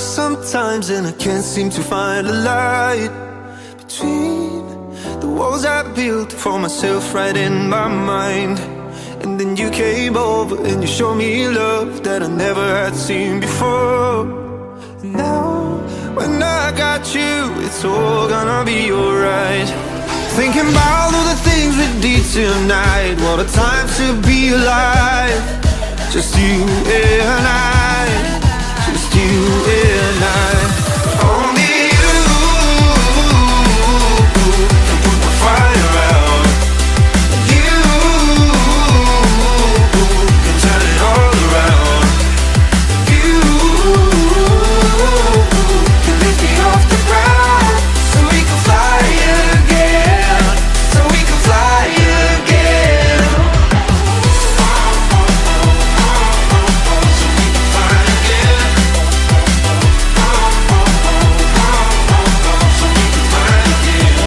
sometimes, and I can't seem to find a light between the walls I built for myself right in my mind. And then you came over and you showed me love that I never had seen before. And now, when I got you, it's all gonna be alright. Thinking about all the things we did tonight, what a time to be alive.